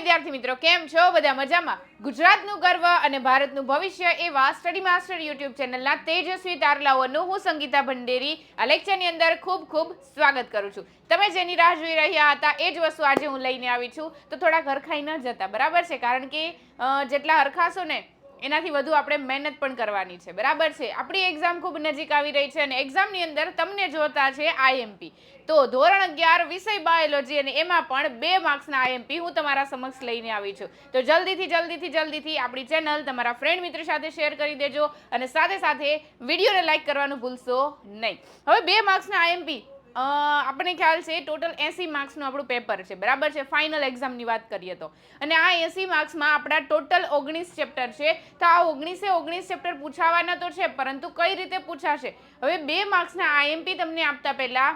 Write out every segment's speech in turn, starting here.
વિદ્યાર્થી મિત્રો, કેમ છો? બધા મજામાં? ગુજરાતનું ગર્વ અને ભારતનું ભવિષ્ય એવા સ્ટડી માસ્ટર યુટ્યુબ ચેનલના તેજસ્વી તારલાઓનું હું સંગીતા ભંડેરી આ લેક્ચરની અંદર ખૂબ ખૂબ સ્વાગત કરું છું. તમે જેની રાહ જોઈ રહ્યા હતા એ જ વસ્તુ આજે હું લઈને આવી છું. તો થોડા હરખાઈ ન જતા, બરાબર છે? કારણ કે જેટલા હરખાશો ને એનાથી વધુ આપણે મહેનત પણ કરવાની છે, બરાબર છે? આપણી એક્ઝામ ખૂબ નજીક આવી રહી છે અને એક્ઝામની અંદર તમને જોતા છે આઈએમપી. તો ધોરણ 11 વિષય બાયોલોજી અને એમાં પણ 2 માર્ક્સના આઈએમપી હું તમારા સમક્ષ લઈને આવી છું. તો જલ્દીથી આપણી ચેનલ તમારા ફ્રેન્ડ મિત્ર સાથે શેર કરી દેજો અને સાથે વિડીયોને લાઈક કરવાનું ભૂલશો નહીં. હવે 2 માર્ક્સના આઈએમપી આપણે ખ્યાલ છે ટોટલ 80 માર્ક્સનું આપણું પેપર છે, બરાબર છે? ફાઇનલ એક્ઝામની વાત કરીએ તો. અને આ 80 માર્ક્સમાં આપણા ટોટલ 19 ચેપ્ટર છે. તો આ 19 ચેપ્ટર પૂછાવાના તો છે, પરંતુ કઈ રીતે પૂછાશે? હવે 2 માર્ક્સના આઈએમપી તમને આપતા પહેલા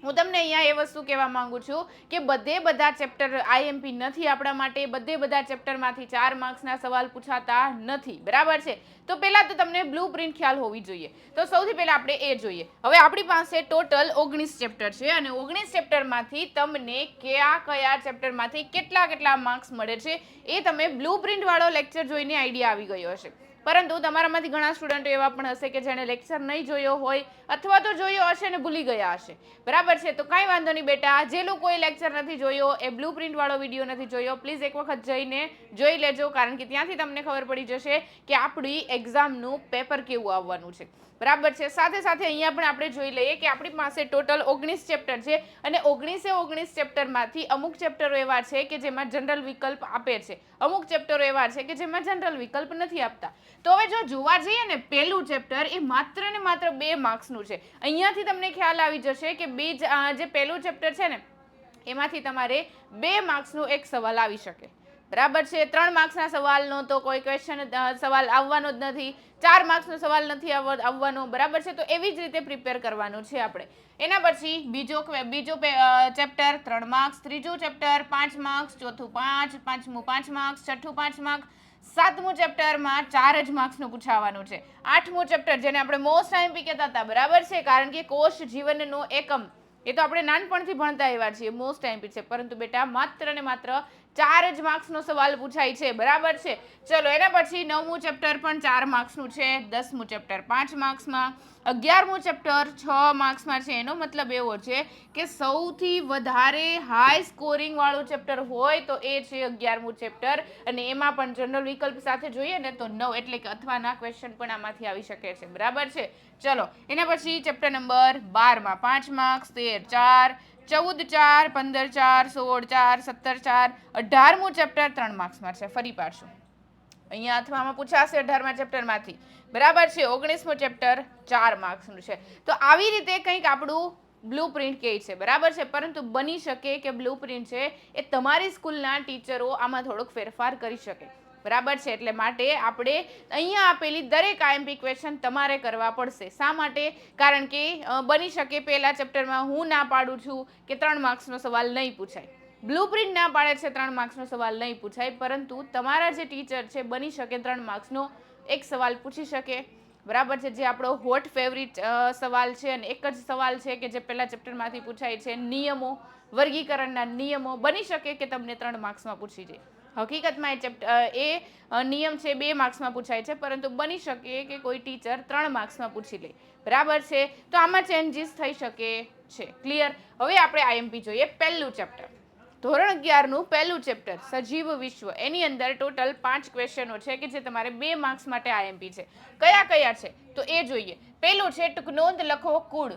હું તમને અહીંયા એ વસ્તુ કહેવા માંગુ છું કે બધા ચેપ્ટર આઈએમપી નથી આપણા માટે. બધા ચેપ્ટરમાંથી 4 માર્ક્સના સવાલ પૂછાતા નથી, બરાબર છે? તો પહેલા તો તમને બ્લુ પ્રિન્ટ ખ્યાલ હોવી જોઈએ. તો સૌથી પહેલા આપણે એ જોઈએ. હવે આપણી પાસે ટોટલ 19 ચેપ્ટર છે અને 19 ચેપ્ટરમાંથી તમને કયા ચેપ્ટરમાંથી કેટલા માર્ક્સ મળે છે એ તમે બ્લુ પ્રિન્ટ વાળો લેક્ચર જોઈને આઈડિયા આવી ગયો હશે. પરંતુ તમારામાંથી ઘણા સ્ટુડન્ટો એવા પણ હશે કે જેણે લેક્ચર નહીં જોયો હોય અથવા તો જોયો હશે ને ભૂલી ગયા હશે, બરાબર છે? તો કાંઈ વાંધો નહીં બેટા, જે લોકોએ લેક્ચર નથી જોયો, એ બ્લુ પ્રિન્ટ વાળો વિડીયો નથી જોયો, પ્લીઝ એક વખત જઈને જોઈ લેજો, કારણ કે ત્યાંથી તમને ખબર પડી જશે કે આપણી એક્ઝામનું પેપર કેવું આવવાનું છે, બરાબર છે? સાથે અહીંયા પણ આપણે જોઈ લઈએ કે આપણી પાસે ટોટલ 19 ચેપ્ટર છે અને 19 ચેપ્ટરમાંથી અમુક ચેપ્ટરો એવા છે કે જેમાં જનરલ વિકલ્પ આપે છે, અમુક ચેપ્ટરો એવા છે કે જેમાં જનરલ વિકલ્પ નથી આપતા. તો હવે જો જોવા જઈએ ને, પહેલું ચેપ્ટર એ માત્ર ને માત્ર 2 માર્ક્સનું છે. અહીંયાથી તમને ખ્યાલ આવી જશે કે જે પહેલું ચેપ્ટર છે ને એમાંથી તમારે 2 માર્ક્સનો એક સવાલ આવી શકે, બરાબર છે? 3 માર્ક્સના સવાલનો તો કોઈ સવાલ આવવાનો જ નથી, 4 માર્ક્સનો સવાલ નથી આવવાનો, બરાબર છે? તો એવી જ રીતે પ્રિપેર કરવાનું છે આપણે. એના પછી બીજો ચેપ્ટર 3 માર્ક્સ, ત્રીજું ચેપ્ટર 5 માર્ક્સ, ચોથું 5, પાંચમું 5 માર્ક્સ, છઠ્ઠું 5 માર્ક્સ, 7મું ચેપ્ટરમાં 4 જ માર્ક્સનું પૂછાવાનું છે. 8મું ચેપ્ટર જેને આપણે મોસ્ટ આઈએમપી કહેતા હતા, બરાબર છે? કારણ કે કોષ જીવનનો એકમ એ તો આપણે નાનપણથી ભણતા આવ્યા છીએ, મોસ્ટ આઈએમપી છે. પરંતુ બેટા માત્ર ને માત્ર 4 જ માર્ક્સનો સવાલ પૂછાય છે, બરાબર છે? ચલો, એના પછી 9મું ચેપ્ટર પણ 4 માર્ક્સનું છે, 10મું ચેપ્ટર 5 માર્ક્સમાં, 11મું ચેપ્ટર 6 માર્ક્સમાં છે. એનો મતલબ એવો છે કે સૌથી વધારે હાઈ સ્કોરિંગ વાળું ચેપ્ટર હોય તો એ છે 11મું ચેપ્ટર, અને એમાં પણ જનરલ વિકલ્પ સાથે જોઈએ ને તો 9, એટલે કે અથવાના ક્વેશ્ચન પણ આમાંથી આવી શકે છે, બરાબર છે? ચલો, એના પછી ચેપ્ટર નંબર 12માં 5 માર્ક્સ, 13 4, 14 4, 15 4, 16 4, 17 4, 18મું ચેપ્ટર 3 માર્ક્સમાં છે. ફરી પાડશું, અહીંયા અથવામાં પૂછાશે 18મા ચેપ્ટરમાંથી, બરાબર છે? 19મું ચેપ્ટર 4 માર્ક્સનું છે. તો આવી રીતે કંઈક આપણું બ્લુ પ્રિન્ટ કહે છે, બરાબર છે? પરંતુ બની શકે કે બ્લુ પ્રિન્ટ છે એ તમારી સ્કૂલના ટીચરો આમાં થોડોક ફેરફાર કરી શકે, બરાબર છે? એટલે માટે આપણે અહીંયા આપેલી દરેક આઈએમપી ક્વેશ્ચન તમારે કરવા પડશે. શા માટે? કારણ કે બની શકે પહેલા ચેપ્ટરમાં હું ના પાડું છું કે 3 માર્ક્સનો સવાલ નહીં પૂછાય, બ્લુ પ્રિન્ટ ના પાડે છે 3 માર્ક્સનો સવાલ નહીં પૂછાય, પરંતુ તમારા જે ટીચર છે બની શકે 3 માર્ક્સનો એક સવાલ પૂછી શકે, બરાબર છે? જે આપણો હોટ ફેવરિટ સવાલ છે અને એક જ સવાલ છે કે જે પહેલા ચેપ્ટરમાંથી પૂછાય છે, નિયમો, વર્ગીકરણના નિયમો. બની શકે કે તમને 3 માર્ક્સમાં પૂછી જાય. હકીકતમાં એ નિયમ છે 2 માર્ક્સમાં પૂછાય છે, પરંતુ બની શકે કે કોઈ ટીચર 3 માર્ક્સમાં પૂછી લે, બરાબર છે? તો આમાં ચેન્જીસ થઈ શકે છે. ક્લિયર? હવે આપણે આઈએમપી જોઈએ. પહેલું ચેપ્ટર, ધોરણ 11નું પહેલું ચેપ્ટર સજીવ વિશ્વ, એની અંદર ટોટલ 5 ક્વેશ્ચનો છે કે જે તમારે 2 માર્ક્સ માટે આઈએમપી છે. કયા છે તો એ જોઈએ. પહેલું છે ટૂંકનોંધ લખો કુળ,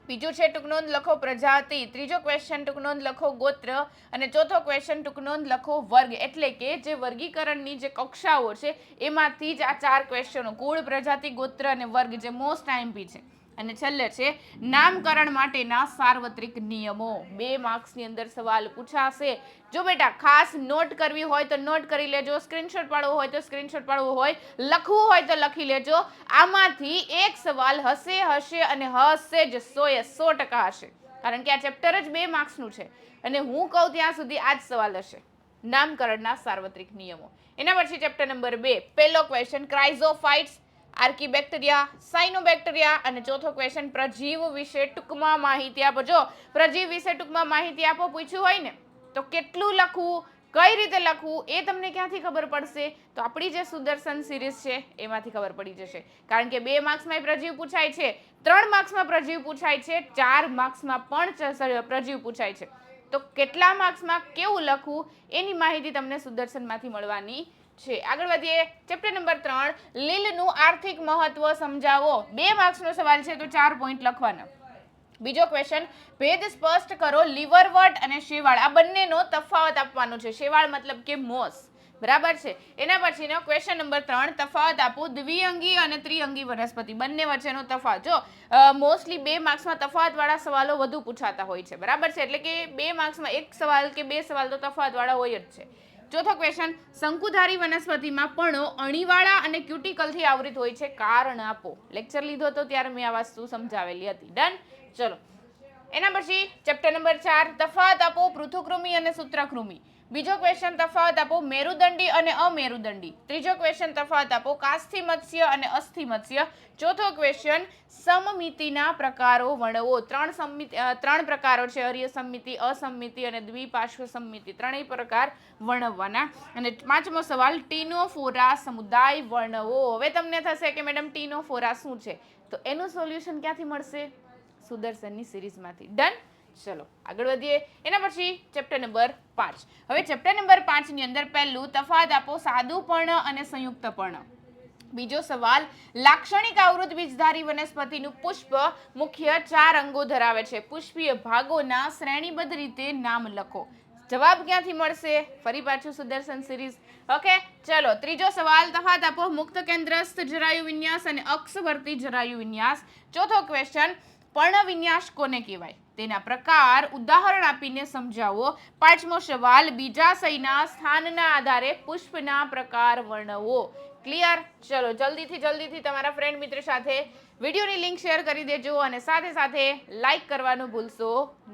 બીજું છે ટૂંકનોંધ લખો પ્રજાતિ, ત્રીજો ક્વેશ્ચન ટૂંકનોંધ લખો ગોત્ર, અને ચોથો ક્વેશ્ચન ટૂંકનોંધ લખો વર્ગ. એટલે કે જે વર્ગીકરણની જે કક્ષાઓ છે એમાંથી જ આ 4 ક્વેશ્ચનો, કુળ, પ્રજાતિ, ગોત્ર અને વર્ગ, જે મોસ્ટ આઈએમપી છે. અને છેલ્લે છે નામકરણ માટેના સાર્વત્રિક નિયમો. 2 માર્ક્સની અંદર સવાલ પૂછાશે. જો બેટા ખાસ નોટ કરવી હોય તો નોટ કરી લેજો, સ્ક્રીનશોટ પાડવો હોય તો સ્ક્રીનશોટ પાડવો હોય, લખવું હોય તો લખી લેજો. આમાંથી એક સવાલ હશે અને હશે જ 100% હશે, કારણ કે આ ચેપ્ટર જ 2 માર્ક્સનું છે અને હું કહું ત્યાં સુધી આ જ સવાલ હશે, નામકરણના સાર્વત્રિક નિયમો. એના પછી ચેપ્ટર નંબર 2, પહેલો ક્વેશ્ચન ક્રાઇઝોફાઇટ્સ, આર્કીબેક્ટેરિયા, સાયનોબેક્ટેરિયા, અને ચોથો ક્વેશ્ચન પ્રજીવ વિશે ટૂંકમાં માહિતી આપો. જો પ્રજીવ વિશે ટૂંકમાં માહિતી આપો પૂછ્યું હોય ને તો કેટલું લખવું, કઈ રીતે લખવું એ તમને ક્યાંથી ખબર પડશે? તો આપણી જે સુદર્શન સિરીઝ છે એમાંથી ખબર પડી જશે. કારણ કે 2 માર્ક્સમાં પ્રજીવ પૂછાય છે, 3 માર્ક્સમાં પ્રજીવ પૂછાય છે, 4 માર્ક્સમાં પણ પ્રજીવ પૂછાય છે. તો કેટલા માર્ક્સમાં કેવું લખવું એની માહિતી તમને સુદર્શનમાંથી મળવાની છે. આગળ વધીએ. ચેપ્ટર નંબર 3, લીલનું આર્થિક મહત્વ સમજાવો. 2 માર્ક્સનો સવાલ છે તો 4 પોઈન્ટ લખવાના. બીજો ક્વેશ્ચન, ભેદ સ્પષ્ટ કરો. લીવરવટ અને શેવાળ આ બંનેનો તફાવત આપવાનો છે. શેવાળ મતલબ કે મોસ, બરાબર છે. એના પછીનો ક્વેશ્ચન નંબર 3, તફાવત આપો. દ્વિઅંગી અને ત્રિઅંગી વનસ્પતિ બંને વચ્ચેનો તફાવત. જો મોસ્ટલી 2 માર્ક્સમાં તફાવતવાળા સવાલો વધુ પૂછાતા હોય છે, બરાબર છે. એટલે કે 2 માર્ક્સમાં એક સવાલ કે 2 સવાલ તો તફાવતવાળા હોય જ છે. ચોથો ક્વેશ્ચન, શંકુધારી વનસ્પતિમાં પર્ણો અણીવાળા અને ક્યુટિકલથી આવૃત હોય છે. કારણ આપો. લેક્ચર લીધો તો ત્યારે મેં આ વસ્તુ સમજાવેલી હતી. ડન. ચલો એના પછી ચેપ્ટર નંબર 4, તફાવત આપો. પૃથુકૃમિ અને સૂત્રકૃમિ. બીજો ક્વેશ્ચન, તફાવત આપો. મેરુદંડી અને અમેરુદંડી. ત્રીજો ક્વેશ્ચન, તફાવત આપો. કાસ્થિ મત્સ્ય અને અસ્થિ મત્સ્ય. ચોથો ક્વેશ્ચન, સમમિતિના પ્રકારો વર્ણવો. 3 પ્રકારો છે, અર્ય સમમિતિ, અસમમિતિ અને દ્વિપાર્શ્વ સમમિતિ. ત્રણેય પ્રકાર વર્ણવવાના. અને પાંચમો સવાલ, ટીનોફોરા સમુદાય વર્ણવો. હવે તમને થશે કે મેડમ ટીનોફોરા શું છે? તો એનું સોલ્યુશન ક્યાંથી મળશે? સુદર્શનની સિરીઝમાંથી. ડન. ચલો આગળ વધીએ. એના પછી ચેપ્ટર નંબર 5. હવે ચેપ્ટર નંબર 5 ની અંદર પહેલું, તફાવત આપો. સાદું પર્ણ અને સંયુક્ત પર્ણ. બીજો સવાલ, લાક્ષણિક આવૃત બીજધારી વનસ્પતિનું પુષ્પ મુખ્ય 4 અંગો ધરાવે છે. પુષ્પીય ભાગોના શ્રેણીબદ્ધ રીતે નામ લખો. જવાબ ક્યાંથી મળશે? ફરી પાછું સુદર્શન સિરીઝ. ઓકે ચલો ત્રીજો સવાલ, તફાવત આપો. મુક્ત કેન્દ્રસ્થ જરાયુ વિન્યાસ અને અક્ષવર્તી જરાયુ વિન્યાસ. ચોથો ક્વેશ્ચન, પર્ણ વિન્યાસ કોને કહેવાય? તેના પ્રકાર ઉદાહરણ આપીને સમજાવો. પાંચમો સવાલ, બીજાશયના સ્થાનના આધારે પુષ્પના પ્રકાર વર્ણવો. ક્લિયર? ચલો જલ્દીથી તમારા ફ્રેન્ડ મિત્ર સાથે વિડીયોની લિંક શેર કરી દેજો અને સાથે સાથે લાઈક કરવાનું ભૂલશો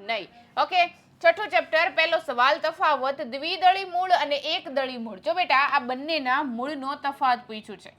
નહીં. ઓકે છઠ્ઠું ચેપ્ટર, પહેલો સવાલ, તફાવત. દ્વિદળી મૂળ અને એકદળી મૂળ. જો બેટા આ બંનેના મૂળનો તફાવત પૂછ્યું છે.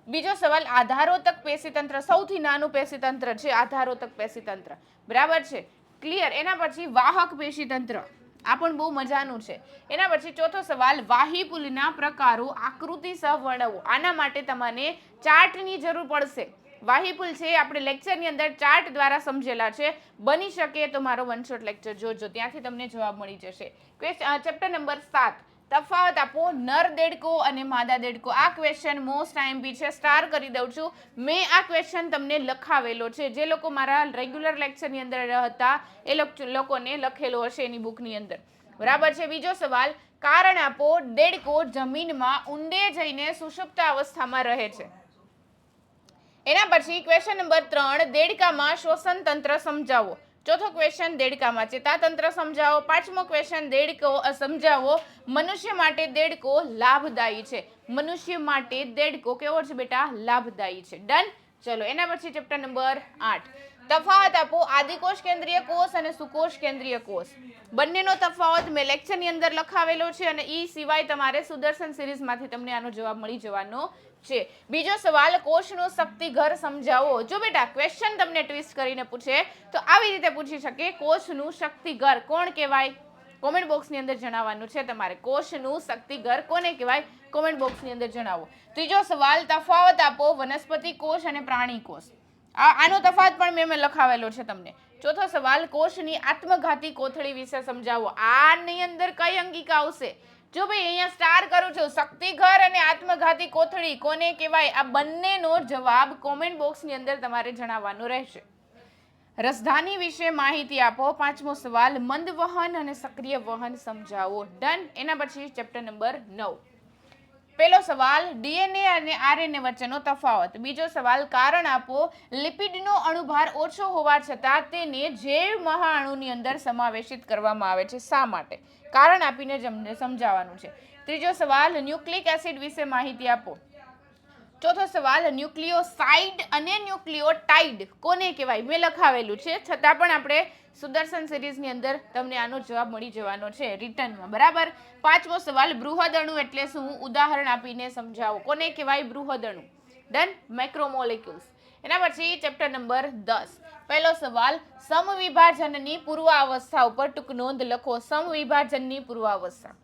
બીજો સવાલ, આધારોતક પેશીતંત્ર. સૌથી નાનું પેશીતંત્ર છે આધારોતક પેશીતંત્ર, બરાબર છે. ક્લિયર? એના પછી વાહક પેશીતંત્ર, આ પણ બહુ મજાનું છે. એના પછી ચોથો સવાલ, વાહીપુલના પ્રકારો આકૃતિ સહ વર્ણવો. આના માટે તમને ચાર્ટની જરૂર પડશે. વાહીપુલ છે આપણે લેક્ચરની અંદર ચાર્ટ દ્વારા સમજેલા છે. બની શકે તો મારો વન શોટ લેક્ચર જોજો, ત્યાંથી તમને જવાબ મળી જશે. ચેપ્ટર નંબર 7, તફાવત આપો. નર દેડકો અને માદા દેડકો. આ ક્વેશ્ચન મોસ્ટ આઈએમપી છે. સ્ટાર કરી દઉં છું. મેં આ ક્વેશ્ચન તમને લખાવેલો છે. જે લોકો મારા રેગ્યુલર લેક્ચરની અંદર હતા એ લોકોને લખેલો હશે એની બુકની અંદર, બરાબર છે. બીજો સવાલ, કારણ આપો. દેડકો જમીનમાં ઊંડે જઈને સુષુપ્ત અવસ્થામાં રહે છે. એના પછી ક્વેશ્ચન નંબર 3, દેડકામાં શ્વસન તંત્ર સમજાવો. ચોથો ક્વેશ્ચન, દેડકામાં ચેતાતંત્ર સમજાવો. પાંચમો ક્વેશ્ચન, દેડકો સમજાવો. મનુષ્ય માટે દેડકો લાભદાયી છે. મનુષ્ય માટે દેડકો કેવો છે બેટા? લાભદાયી છે. ડન. ચલો એના પછી ચેપ્ટર નંબર 8, તફાવત આપો. આદિકોષ કેન્દ્રીય કોષ અને સુકોષ કેન્દ્રીય કોષ. બંનેનો તફાવત મેં લેક્ચરની અંદર લખાવેલો છે અને એ સિવાય તમારે સુદર્શન સિરીઝમાંથી તમને આનો જવાબ મળી જવાનો છે. બીજો સવાલ, કોષનું શક્તિઘર સમજાવો. જો બેટા ક્વેશ્ચન તમને ટ્વિસ્ટ કરીને પૂછે તો આવી રીતે પૂછી શકે, કોષનું શક્તિઘર કોણ કહેવાય? કોમેન્ટ બોક્સની અંદર જણાવવાનું છે તમારે. કોષનું શક્તિઘર કોને કહેવાય? કોમેન્ટ બોક્સની અંદર જણાવો. ત્રીજો સવાલ, તફાવત આપો. વનસ્પતિ કોષ અને પ્રાણી કોષ. આનો તફાવત પણ મેં લખાવેલો છે તમને. ચોથો સવાલ, કોષની આત્મઘાતી કોથળી વિશે સમજાવો. આની અંદર કઈ અંગિકા આવશે? જો ભાઈ અહીંયા સ્ટાર કરું છું, શક્તિઘર અને આત્મઘાતી કોથળી કોને કહેવાય? આ બંનેનો જવાબ કોમેન્ટ બોક્સની અંદર તમારે જણાવવાનો રહેશે. રસધાની વિશે માહિતી આપો. પાંચમો સવાલ, મંદ વહન અને સક્રિય વહન સમજાવો. ડન. એના પછી ચેપ્ટર નંબર 9, પહેલો સવાલ, ડીએનએ અને આરએનએ વચ્ચેનો તફાવત. બીજો સવાલ, કારણ આપો. લિપિડનો અણુભાર ઓછો હોવા છતાં તેને જૈવ મહાઅણુની અંદર સમાવેશિત કરવામાં આવે છે. શા માટે? કારણ આપીને સમજાવવાનું છે. ત્રીજો સવાલ, ન્યુક્લિક એસિડ વિશે માહિતી આપો. ચોથો સવાલ, ન્યુક્લિયોસાઇડ અને ન્યુક્લિયોટાઇડ કોને કહેવાય? મેં લખાવેલું છે, છતાં પણ આપણે સુદર્શન સિરીઝની અંદર તમને આનો જવાબ મળી જવાનો છે રિટર્નમાં, બરાબર. પાંચમો સવાલ, બૃહદ અણુ એટલે શું? ઉદાહરણ આપીને સમજાવો. કોને કહેવાય? બૃહદ અણુ. ડન. મેક્રોમોલેક્યુલ્સ. એના પછી ચેપ્ટર નંબર 10, પહેલો સવાલ, સમવિભાજનની પૂર્વાવસ્થા ઉપર ટૂંક નોંધ લખો. સમવિભાજનની પૂર્વાવસ્થા.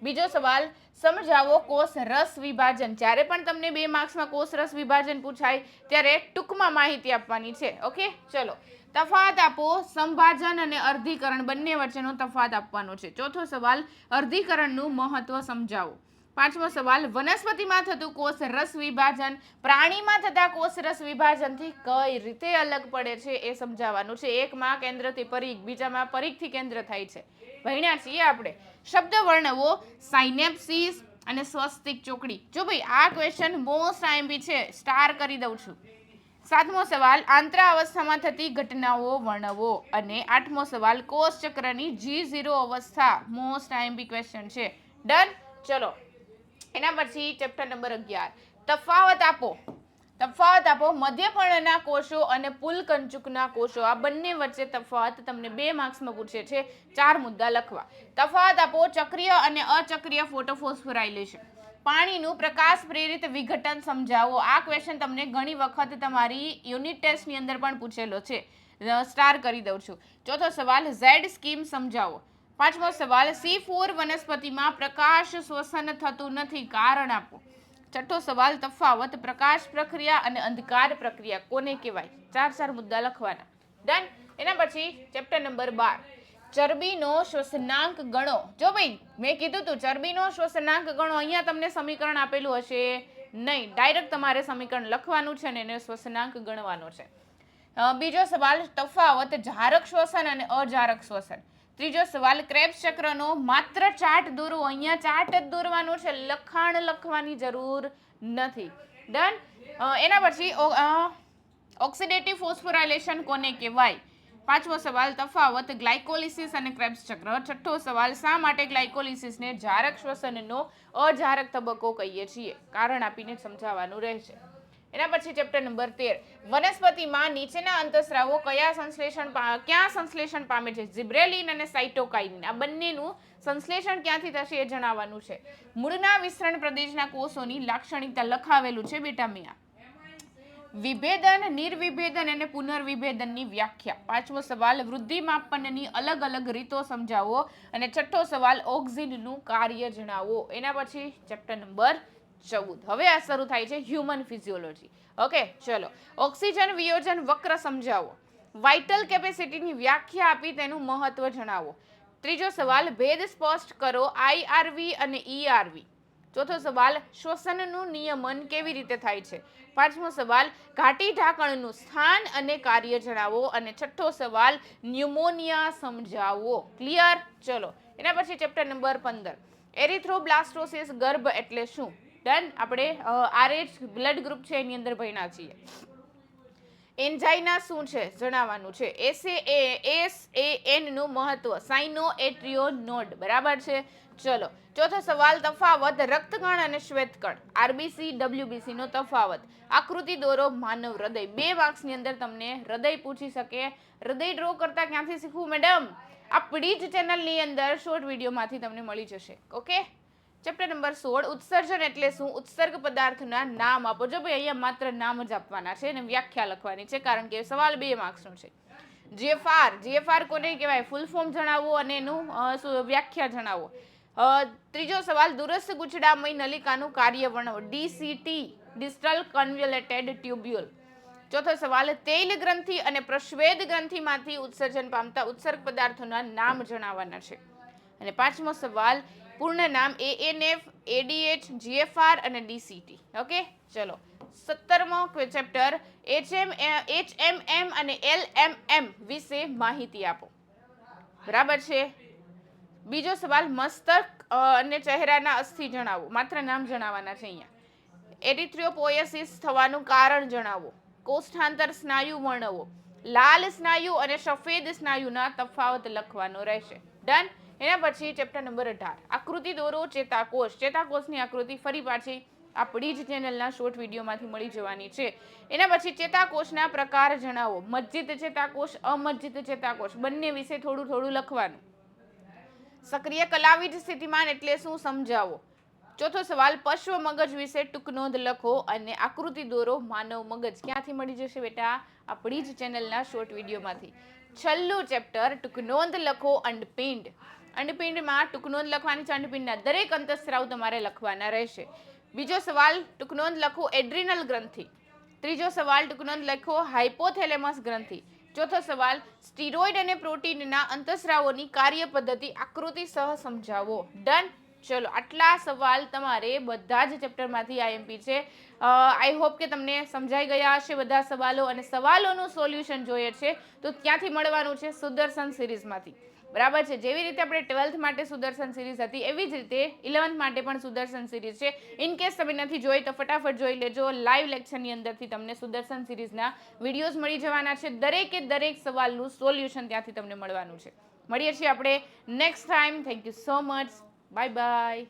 બીજો સવાલ, સમજાવો કોષ રસ વિભાજન. જ્યારે પણ તમને 2 માર્ક્સમાં કોષ રસ વિભાજન પૂછાય ત્યારે ટૂંકમાં માહિતી આપવાની છે. ઓકે, ચલો. તફાવત આપો, સંભાજન અને અર્ધીકરણ બંને વચ્ચેનો તફાવત આપવાનો છે. ચોથો સવાલ, અર્ધીકરણનું મહત્વ સમજાવો. પાંચમો સવાલ, વનસ્પતિમાં થતું કોષ રસ વિભાજન પ્રાણીમાં થતા કોષ રસ વિભાજનથી કઈ રીતે અલગ પડે છે એ સમજાવવાનું છે. એકમાં કેન્દ્રથી પરિઘ, બીજામાં પરિઘથી કેન્દ્ર થાય છે. ભણ્યા છીએ આપણે. શબ્દ વર્ણવો, સાયનેપ્સિસ અને સ્વસ્તિક ચોકડી. જો ભાઈ આ ક્વેશ્ચન મોસ્ટ આઈએમપી છે, સ્ટાર કરી દઉં છું. સાતમો સવાલ, આંતરાવસ્થામાં થતી ઘટનાઓ વર્ણવો. અને આઠમો સવાલ, કોષ ચક્રની G0 અવસ્થા. મોસ્ટ આઈએમપી ક્વેશ્ચન છે. ડન. ચલો, એના પછી ચેપ્ટર નંબર 11, તફાવત આપો. તફાવત આપો, મધ્યપર્ણના કોષો અને પુલકંચુકના કોષો આ બંને વચ્ચે તફાવત તમને 2 માર્ક્સમાં પૂછે છે. 4 મુદ્દા લખવા. તફાવત આપો, ચક્રીય અને અચક્રીય ફોટોફોસ્ફોરાયલેશન. પાણીનું પ્રકાશ પ્રેરિત વિઘટન સમજાવો. આ ક્વેશ્ચન તમને ઘણી વખત તમારી યુનિટ ટેસ્ટની અંદર પણ પૂછેલો છે. સ્ટાર કરી દઉં છું. ચોથો સવાલ, ઝેડ સ્કીમ સમજાવો. પાંચમો સવાલ, C4 વનસ્પતિમાં પ્રકાશ શ્વસન થતું નથી, કારણ આપો. છઠ્ઠો સવાલ, તફાવત પ્રકાશ પ્રક્રિયા અને અંધકાર પ્રક્રિયા કોને કહેવાય. 4 મુદ્દા લખવાના. ડન. એના પછી ચેપ્ટર નંબર 12, ચરબીનો શ્વસનાંક ગણો. જો ભાઈ મેં કીધું તું ચરબીનો શ્વસનાંક ગણો, અહીંયા તમને સમીકરણ આપેલું હશે નહીં, ડાયરેક્ટ તમારે સમીકરણ લખવાનું છે અને એને શ્વસનાંક ગણવાનો છે. બીજો સવાલ, તફાવત જારક શ્વસન અને અજારક શ્વસન. ત્રીજો સવાલ, ક્રેબ્સ ચક્રનો માત્ર ચાર્ટ દોરો. અહીંયા ચાર્ટ જ દોરવાનો છે, લખાણ લખવાની જરૂર નથી. ડન. એના પછી ઓક્સિડેટિવ ફોસ્ફોરાયલેશન કોને કહેવાય. પાંચમો સવાલ, તફાવત ગ્લાયકોલિસિસ અને ક્રેબ્સ ચક્ર. છઠ્ઠો સવાલ, શા માટે ગ્લાયકોલિસિસને જારક શ્વસનનો અજારક તબક્કો કહીએ છીએ, કારણ આપીને સમજાવવાનું રહેશે. એના પછી ચેપ્ટર નંબર 13, વનસ્પતિમાં નીચેના અંતઃસ્રાવો ક્યાં સંશ્લેષણ પામે છે. જિબ્રેલિન અને સાઇટોકાઇનિન આ બંનેનું સંશ્લેષણ ક્યાંથી થશે એ જણાવવાનું છે. મૂળના વિસ્તરણ પ્રદેશના કોષોની લાક્ષણિકતા લખાવેલું છે બેટા મિયા. વિભેદન, નિર્વિભેદન અને પુનર્વિભેદનની વ્યાખ્યા. પાંચમો સવાલ, વૃદ્ધિ માપનની અલગ અલગ રીતો સમજાવો. અને છઠ્ઠો સવાલ, ઓક્સિનનું કાર્ય જણાવો. એના પછી ચેપ્ટર નંબર 14, હવે આ શરૂ થાય છે હ્યુમન ફિઝિયોલોજી. ઓકે, ચલો. ઓક્સિજન વિયોજન વક્ર સમજાવો. વાઇટલ કેપેસિટીની વ્યાખ્યા આપી તેનું મહત્વ જણાવો. ત્રીજો સવાલ, ભેદ સ્પષ્ટ કરો IRV અને ERV. ચોથો સવાલ, શ્વસનનું નિયમન કેવી રીતે થાય છે. પાંચમો સવાલ, ઘાટી ઢાંકણનું સ્થાન અને કાર્ય જણાવો. અને છઠ્ઠો સવાલ, ન્યુમોનિયા સમજાવો. ક્લિયર. ચલો, એના પછી ચેપ્ટર નંબર 15, એરિથ્રોબ્લાસ્ટોસિસ ગર્ભ એટલે શું. ડન. આપણે RH બ્લડ ગ્રુપ છે એની અંદર ભણ્યા છીએ. એન્જાઇના શું છે જણાવવાનું છે. SAN નું મહત્વ, સાઇનોએટ્રિયોનોડ. બરાબર છે. ચલો, ચોથો સવાલ, તફાવત રક્તકણ અને શ્વેતકણ. RBC WBC નો તફાવત. આકૃતિ દોરો માનવ હૃદય. 2 માર્ક્સની અંદર તમને હૃદય પૂછી શકે. હૃદય ડ્રો કરતા ક્યાંથી શીખવું મેડમ. આપણી જ ચેનલની અંદર શોર્ટ વિડીયોમાંથી તમને મળી જશે. ઓકે. ચેપ્ટર નંબર 16, ઉત્સર્જન એટલે શું. ઉત્સર્ગ પદાર્થના નામ આપો. જો ભાઈ અહીંયા માત્ર નામ જ આપવાના છે અને વ્યાખ્યા લખવાની છે, કારણ કે સવાલ 2 માર્ક્સનો છે. GFR કોને કહેવાય, ફૂલ ફોર્મ જણાવો અને એનું વ્યાખ્યા જણાવો. ત્રીજો સવાલ, દૂરસ્થ ગુચડામય નલિકાનું કાર્ય વર્ણવો. DCT, distal convoluted tubule. ચોથો સવાલ, તૈલ ગ્રંથિ અને પ્રસ્વેદ ગ્રંથિમાંથી ઉત્સર્જન પામતા ઉત્સર્ગ પદાર્થોના નામ જણાવવાના છે. અને પાંચમો સવાલ, પૂર્ણ નામ ANF, ADH, GFR અને DCT. ઓકે, ચલો. 17મો ચેપ્ટર, HMM અને LMM વિશે માહિતી આપો. બરાબર છે. બીજો સવાલ, મસ્તક અને ચહેરાના અસ્થિ જણાવો. માત્ર નામ જણાવવાના છે અહીંયા. એરિથ્રોપોયેસિસ થવાનું કારણ જણાવો. કોષ્ઠાંતર સ્નાયુ વર્ણવો. લાલ સ્નાયુ અને સફેદ સ્નાયુના તફાવત લખવાનો રહેશે. ડન. એના પછી ચેપ્ટર નંબર 18, આકૃતિ દોરો ચેતાકોષ. ચેતાકોષની આકૃતિ ફરી પાછી આપણી જ ચેનલના શોર્ટ વિડીયોમાંથી મળી જવાની છે. એના પછી ચેતાકોષના પ્રકાર જણાવો. મજ્જિત ચેતાકોષ, અમજ્જિત ચેતાકોષ બંને વિશે થોડું થોડું લખવાનું. સક્રિય કલાવિજ સ્થિતિમાન એટલે શું સમજાવો. ચોથો સવાલ, પશ્વ મગજ વિશે ટૂંક નોંધ લખો અને આકૃતિ દોરો માનવ મગજ. ક્યાંથી મળી જશે બેટા, આપણી જ ચેનલના શોર્ટ વિડીયોમાંથી. છેલ્લું ચેપ્ટર, ટૂંક નોંધ લખો અંડપિંડ. અંડપિંડમાં ટૂંકનોંધ લખવાની છે. અંડપિંડના દરેક અંતઃસ્રાવ તમારે લખવાના રહેશે. બીજો સવાલ ટૂંકનોંધ લખો એડ્રિનલ ગ્રંથિ. ત્રીજો સવાલ ટૂંકનોંધ લખો હાઇપોથેલેમસ ગ્રંથિ. ચોથો સવાલ સ્ટીરોઇડ અને પ્રોટીનના અંતઃસ્રાવોની કાર્ય પદ્ધતિ આકૃતિ સહ સમજાવો. ડન. ચલો આટલા સવાલ તમારે બધા જ ચેપ્ટરમાંથી આઈએમપી છે. આઈ હોપ કે તમને સમજાઈ ગયા હશે બધા સવાલો, અને સવાલોનું સોલ્યુશન જોઈએ છે તો ત્યાંથી મળવાનું છે સુદર્શન સિરીઝમાંથી. બરાબર છે. જેવી રીતે આપણે 12th માટે સુદર્શન સિરીઝ હતી એવી જ રીતે 11th માટે પણ સુદર્શન સિરીઝ છે. ઇન કેસ તમે નથી જોઈ તો ફટાફટ જોઈ લેજો. લાઈવ લેક્ચરની અંદરથી તમને સુદર્શન સિરીઝના વિડીયોઝ મળી જવાના છે. દરેકે દરેક સવાલનું સોલ્યુશન ત્યાંથી તમને મળવાનું છે. મળીએ છીએ આપણે next time. Thank you so much. Bye bye.